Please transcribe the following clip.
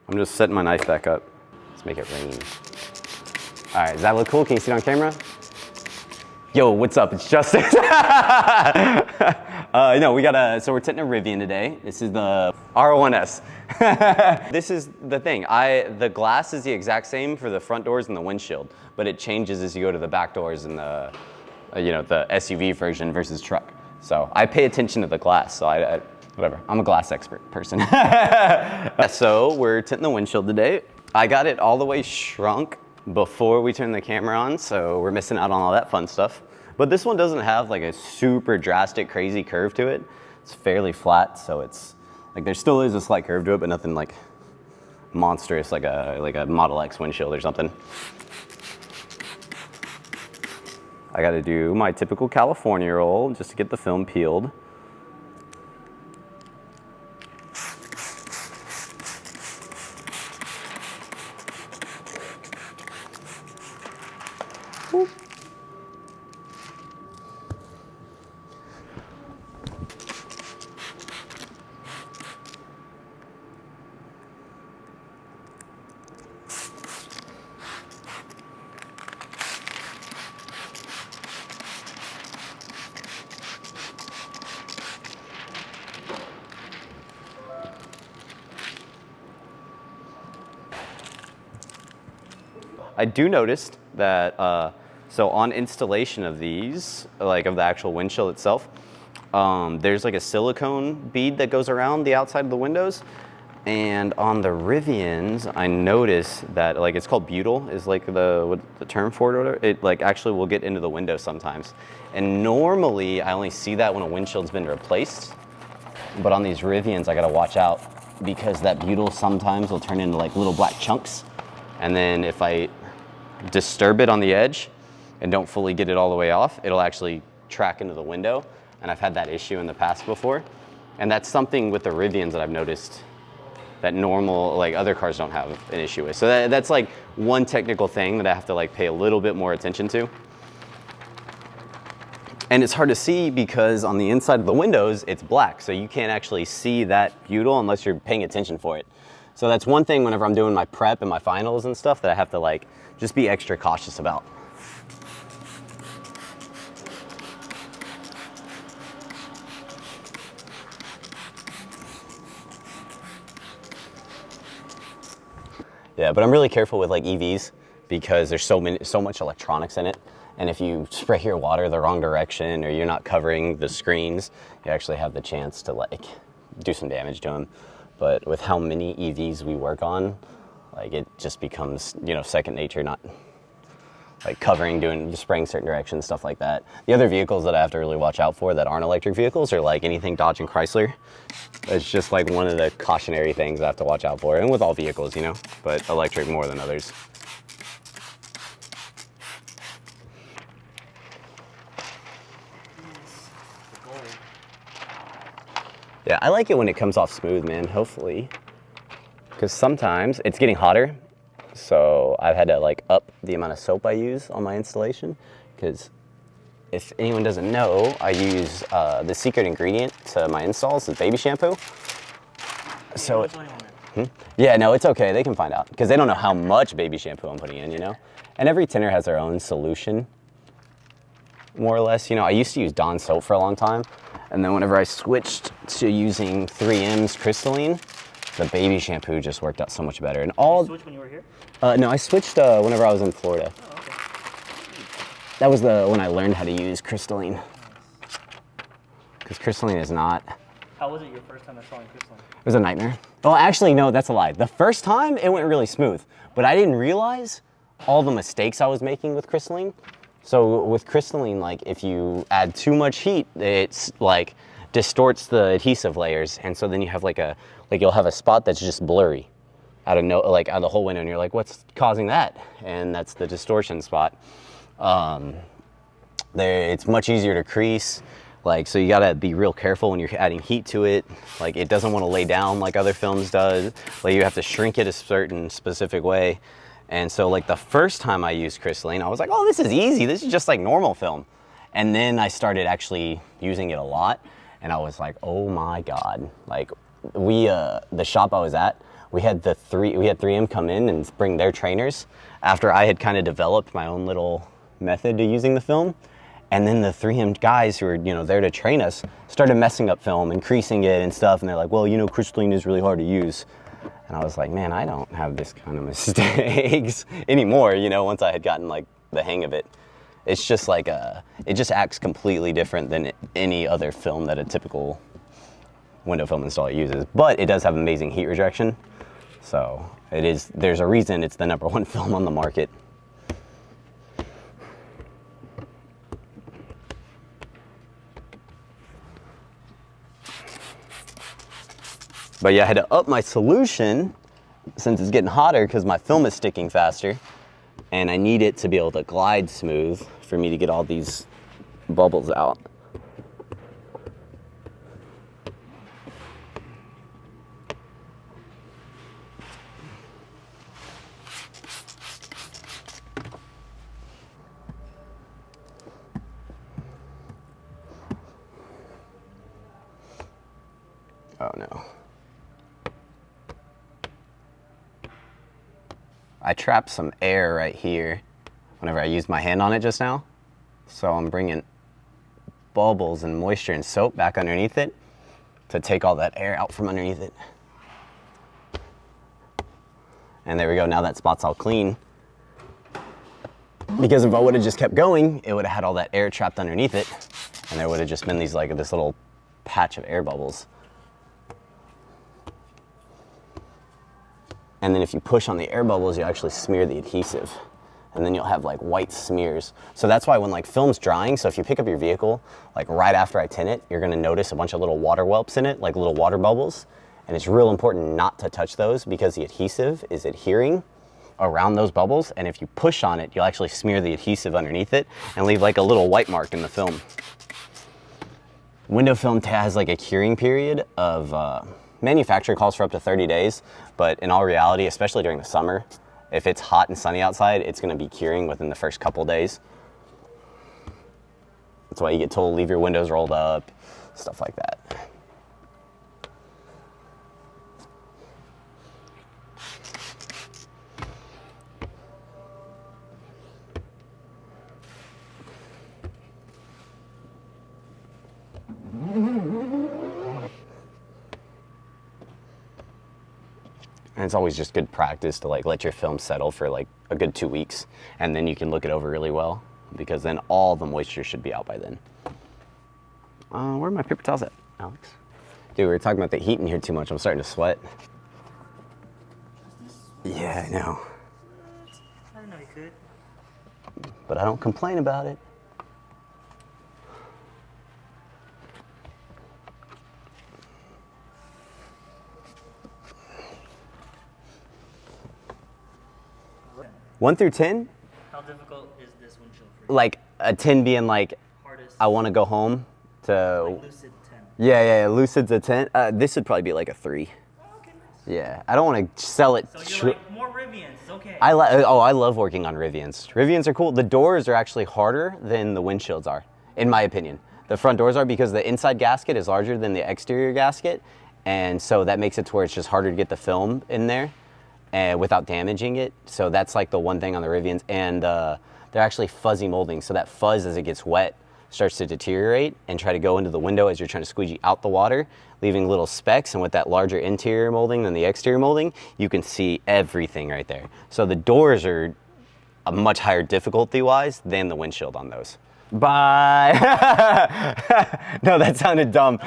I'm just setting my knife back up. Let's make it rain. All right, does that look cool? Can you see it on camera? Yo, what's up? It's Justin. No, so we're tinting a Rivian today. This is the R1S. This is the thing. The glass is the exact same for the front doors and the windshield, but it changes as you go to the back doors and the, the SUV version versus truck. So I pay attention to the glass, so whatever. I'm a glass expert person. So we're tinting the windshield today. I got it all the way shrunk before we turned the camera on, so we're missing out on all that fun stuff. But this one doesn't have like a super drastic, crazy curve to it. It's fairly flat, so it's like there still is a slight curve to it, but nothing like monstrous like a Model X windshield or something. I got to do my typical California roll just to get the film peeled. I do notice that, so on installation of these, like of the actual windshield itself, there's like a silicone bead that goes around the outside of the windows. And on the Rivians, I noticed that, like, it's called butyl is like the term for it or whatever. It like actually will get into the window sometimes. And normally I only see that when a windshield's been replaced. But on these Rivians, I gotta watch out because that butyl sometimes will turn into like little black chunks. And then if I disturb it on the edge and don't fully get it all the way off, it'll actually track into the window. And I've had that issue in the past before. And that's something with the Rivians that I've noticed that normal, like other cars don't have an issue with. So that's like one technical thing that I have to like pay a little bit more attention to. And it's hard to see because on the inside of the windows, it's black. So you can't actually see that butyl unless you're paying attention for it. So that's one thing whenever I'm doing my prep and my finals and stuff that I have to like just be extra cautious about. Yeah, but I'm really careful with like EVs because there's so much electronics in it. And if you spray your water the wrong direction or you're not covering the screens, you actually have the chance to like do some damage to them. But with how many EVs we work on, like it just becomes, second nature, not like covering, spraying certain directions, stuff like that. The other vehicles that I have to really watch out for that aren't electric vehicles are like anything Dodge and Chrysler. It's just like one of the cautionary things I have to watch out for, and with all vehicles, but electric more than others. Yeah, I like it when it comes off smooth, man, hopefully. Because sometimes it's getting hotter, so I've had to like up the amount of soap I use on my installation. Because if anyone doesn't know, I use the secret ingredient to my installs is baby shampoo. So, yeah, no, it's okay. They can find out because they don't know how much baby shampoo I'm putting in, And every tinner has their own solution, more or less. I used to use Dawn soap for a long time. And then whenever I switched to using 3M's Crystalline, the baby shampoo just worked out so much better. And all. Did you switch when you were here? No, I switched whenever I was in Florida. Oh, okay. That was when I learned how to use Crystalline. Because Crystalline is not. How was it your first time installing Crystalline? It was a nightmare. Well, actually, no, that's a lie. The first time, it went really smooth. But I didn't realize all the mistakes I was making with Crystalline. So with Crystalline, like if you add too much heat, it's like distorts the adhesive layers, and so then you have you'll have a spot that's just blurry out of the whole window, and you're like, what's causing that? And that's the distortion spot. It's much easier to crease, so you gotta be real careful when you're adding heat to it. Like it doesn't want to lay down like other films does. Like you have to shrink it a certain specific way. And so the first time I used Crystalline, I was like, oh, this is easy. This is just like normal film. And then I started actually using it a lot. And I was like, oh my God. The shop I was at, we had 3M come in and bring their trainers after I had kind of developed my own little method to using the film. And then the 3M guys who were, there to train us started messing up film, increasing it and stuff. And they're like, well, crystalline is really hard to use. And I was like, man, I don't have this kind of mistakes anymore, once I had gotten like the hang of it. It's just like, it just acts completely different than any other film that a typical window film installer uses. But it does have amazing heat rejection. So there's a reason it's the #1 film on the market. But yeah, I had to up my solution since it's getting hotter because my film is sticking faster and I need it to be able to glide smooth for me to get all these bubbles out. Oh no. I trapped some air right here whenever I used my hand on it just now. So I'm bringing bubbles and moisture and soap back underneath it to take all that air out from underneath it. And there we go, now that spot's all clean. Because if I would have just kept going, it would have had all that air trapped underneath it and there would have just been this little patch of air bubbles. And then if you push on the air bubbles, you actually smear the adhesive. And then you'll have like white smears. So that's why when like film's drying, so if you pick up your vehicle, like right after I tint it, you're gonna notice a bunch of little water whelps in it, like little water bubbles. And it's real important not to touch those because the adhesive is adhering around those bubbles. And if you push on it, you'll actually smear the adhesive underneath it and leave like a little white mark in the film. Window film has like a curing period of, manufacturer calls for up to 30 days, but in all reality, especially during the summer, if it's hot and sunny outside, it's gonna be curing within the first couple days. That's why you get told to leave your windows rolled up, stuff like that. And it's always just good practice to like let your film settle for like a good 2 weeks and then you can look it over really well because then all the moisture should be out by then. Where are my paper towels at, Alex? Dude, we were talking about the heat in here too much. I'm starting to sweat. Yeah, I know. I didn't know you could. But I don't complain about it. One through 10? How difficult is this windshield for you? Like a 10 being like, Hardest. I want to go home to. Like Lucid 10. Yeah, Lucid's a 10. This would probably be like a 3. Oh, okay, nice. Yeah, I don't want to sell it. So you're like, more Rivians, it's okay. I love working on Rivians. Rivians are cool. The doors are actually harder than the windshields are, in my opinion. The front doors are because the inside gasket is larger than the exterior gasket, and so that makes it to where it's just harder to get the film in there without damaging it. So that's like the one thing on the Rivians, and they're actually fuzzy molding. So that fuzz, as it gets wet, starts to deteriorate and try to go into the window as you're trying to squeegee out the water, leaving little specks. And with that larger interior molding than the exterior molding, you can see everything right there. So the doors are a much higher difficulty-wise than the windshield on those. Bye. No, that sounded dumb.